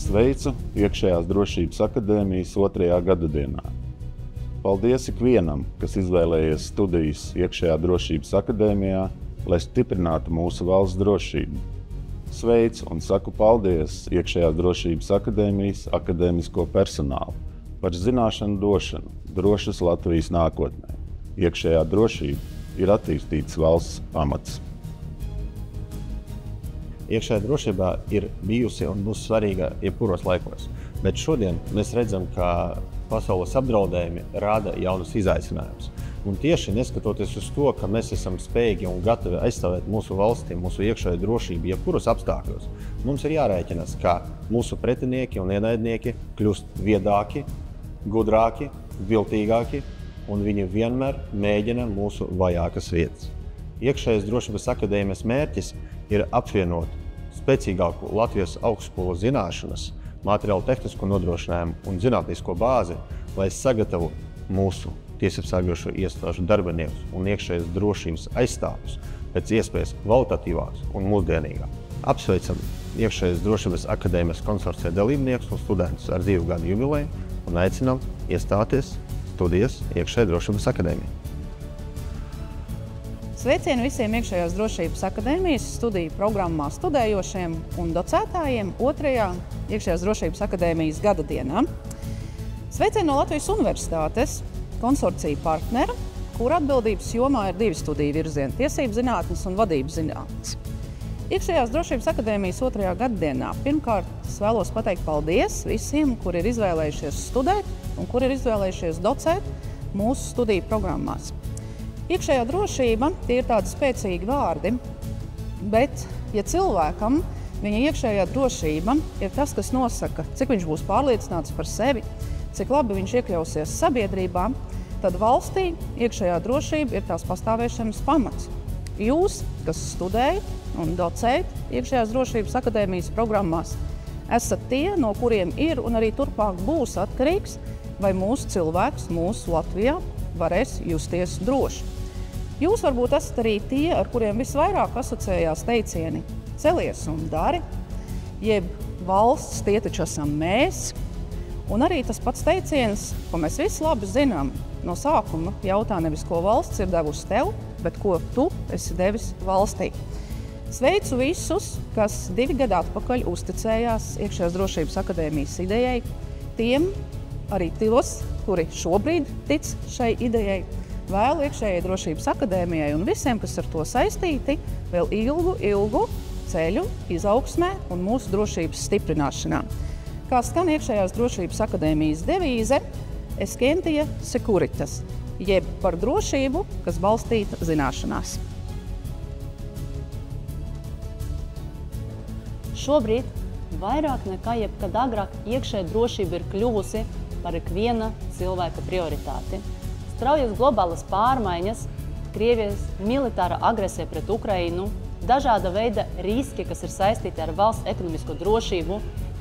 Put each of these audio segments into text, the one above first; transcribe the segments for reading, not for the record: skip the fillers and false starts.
Sveicu Iekšējās drošības akadēmijas 2. gadadienā. Paldies ikvienam, kas izvēlējies studijas Iekšējā drošības akadēmijā, lai stiprinātu mūsu valsts drošību. Sveicu un saku paldies Iekšējās drošības akadēmijas akadēmisko personālu par zināšanu došanu drošas Latvijas nākotnē. Iekšējā drošība ir attīstīts valsts pamats. Iekšējā drošībā ir bijusi un būs svarīga jebkuros laikos, bet šodien mēs redzam, ka pasaules apdraudējumi rada jaunus izaicinājumus. Un tieši neskatoties uz to, ka mēs esam spējīgi un gatavi aizstāvēt mūsu valsti, mūsu iekšējo drošību jebkuros apstākļos, mums ir jārēķinās, ka mūsu pretinieki un ienaidnieki kļūst viedāki, gudrāki, viltīgāki, un viņi vienmēr mēģina mūsu vājākas vietas. Iekšējās drošības akadēmijas mērķis ir apvienot spēcīgāku Latvijas augstskolu zināšanas, materiālu tehnisko nodrošinājumu un zinātnisko bāzi, lai sagatavotu mūsu tiesībsargājošo iestāžu darbiniekus un iekšējas drošības aizstāvjus pēc iespējas kvalitatīvāks un mūsdienīgāk. Apsveicam Iekšējas drošības akadēmijas konsorcija dalībniekus un studentus ar 2 gadu jubileju un aicinām iestāties studijas Iekšējā drošības akadēmijā. Sveicienu visiem Iekšējās drošības akadēmijas studiju programmā studējošiem un docētājiem 2. Iekšējās drošības akadēmijas gadadienā. Sveicienu no Latvijas Universitātes konsorcija partnera, kur atbildības jomā ir 2 studiju virzieni – tiesību zinātnes un vadības zinātnes. Iekšējās drošības akadēmijas 2. gadadienā pirmkārt es vēlos pateikt paldies visiem, kuri ir izvēlējušies studēt un kuri ir izvēlējušies docēt mūsu studiju programmās. Iekšējā drošība tie ir tādi spēcīgi vārdi, bet, ja cilvēkam viņa iekšējā drošība ir tas, kas nosaka, cik viņš būs pārliecināts par sevi, cik labi viņš iekļausies sabiedrībā, tad valstī iekšējā drošība ir tās pastāvēšanas pamats. Jūs, kas studējat un docējat Iekšējās drošības akadēmijas programmās, esat tie, no kuriem ir un arī turpmāk būs atkarīgs, vai mūsu cilvēks mūsu Latvijā varēs justies droši. Jūs varbūt esat arī tie, ar kuriem visvairāk asociējās teicieni celies un dari, jeb valsts tie taču esam mēs. Un arī tas pats teiciens, ko mēs visi labi zinām, no sākuma jautā nevis, ko valsts ir devusi tev, bet ko tu esi devis valstī. Sveicu visus, kas 2 gadu atpakaļ uzticējās Iekšējās drošības akadēmijas idejai, tiem arī tos, kuri šobrīd tic šai idejai, vēlu Iekšējai drošības akadēmijai un visiem, kas ar to saistīti, vēl ilgu ceļu izaugsmē un mūsu drošības stiprināšanā. Kā skan Iekšējās drošības akadēmijas devīze Escientia Securitas, jeb par drošību, kas balstīta zināšanās. Šobrīd vairāk nekā jebkad agrāk iekšējā drošība ir kļuvusi par ikviena cilvēka prioritāti. Straujas globālas pārmaiņas, Krievijas militāra agresija pret Ukrainu, dažāda veida riski, kas ir saistīti ar valsts ekonomisko drošību,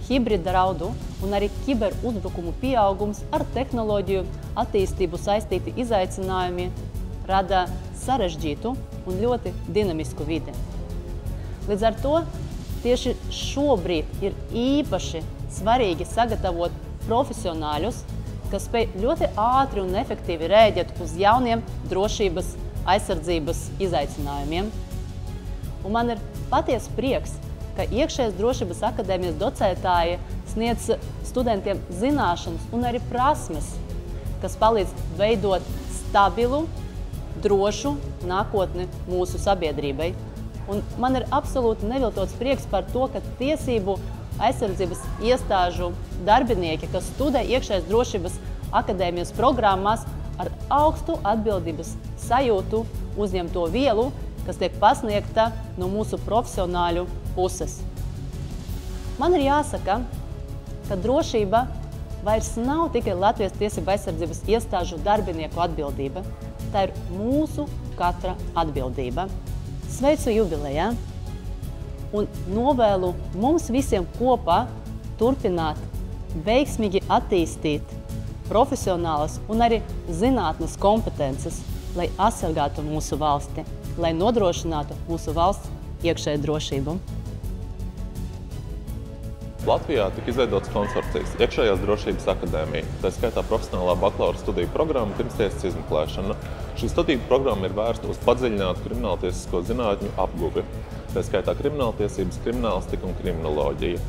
hibrida draudu un arī kiberuzbrukumu pieaugums ar tehnoloģiju attīstību saistīti izaicinājumi rada sarežģītu un ļoti dinamisku vidi. Līdz ar to tieši šobrīd ir īpaši svarīgi sagatavot profesionāļus, kas spēj ļoti ātri un efektīvi rēģēt uz jauniem drošības aizsardzības izaicinājumiem. Un man ir patiesa prieks, ka Iekšējās drošības akadēmijas docētāji sniedz studentiem zināšanas un arī prasmes, kas palīdz veidot stabilu, drošu nākotni mūsu sabiedrībai. Un man ir absolūti neviltots prieks par to, ka tiesību aizsardzības iestāžu darbinieki, kas studē Iekšējās drošības akadēmijas programmās, ar augstu atbildības sajūtu uzņem to vielu, kas tiek pasniegta no mūsu profesionāļu puses. Man ir jāsaka, ka drošība vairs nav tikai Latvijas tiesību aizsardzības iestāžu darbinieku atbildība. Tā ir mūsu katra atbildība. Sveicu jubilejā! Un novēlu mums visiem kopā turpināt veiksmīgi attīstīt profesionālas un arī zinātnes kompetences, lai aizsargātu mūsu valsti, lai nodrošinātu mūsu valsts iekšēju drošību. Latvijā tika izveidots konsorcijs Iekšējās drošības akadēmija, tā skaitā profesionālā bakalaura studiju programma pirmstiesas izmeklēšana. Šī studiju programma ir vērsta uz padziļinātu krimināltiesisko zinātņu apguvi, tā skaitā krimināltiesības, kriminālistika un kriminoloģija.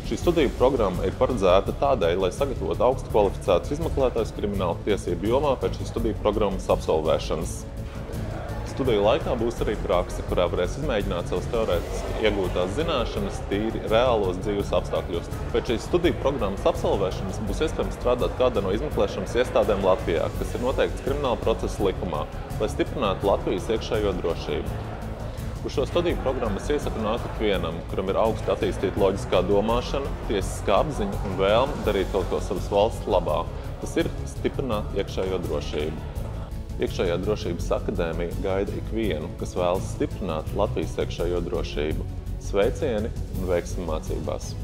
Šī studiju programma ir paredzēta tādēļ, lai sagatavotu augstu kvalificētus izmeklētājus krimināla tiesību jomā pēc šīs studiju programmas absolvēšanas. Studiju laikā būs arī prakse, kurā varēs izmēģināt savas teorētiski iegūtās zināšanas tīri reālos dzīves apstākļos. Pēc šīs studiju programmas absolvēšanas būs iespējams strādāt kādā no izmeklēšanas iestādēm Latvijā, kas ir noteikts krimināla procesa likumā, lai stiprinātu Latvijas iekšējo drošību. Uz šo studiju programmu es iesaku nākt ikvienam, kuram ir augsti attīstīta loģiskā domāšana, tiesiskā apziņa un vēlme darīt kaut ko savas valsts labā. Tas ir stiprināt iekšējo drošību. Iekšējā drošības akadēmija gaida ikvienu, kas vēlas stiprināt Latvijas iekšējo drošību. Sveicieni un veiksim mācībās!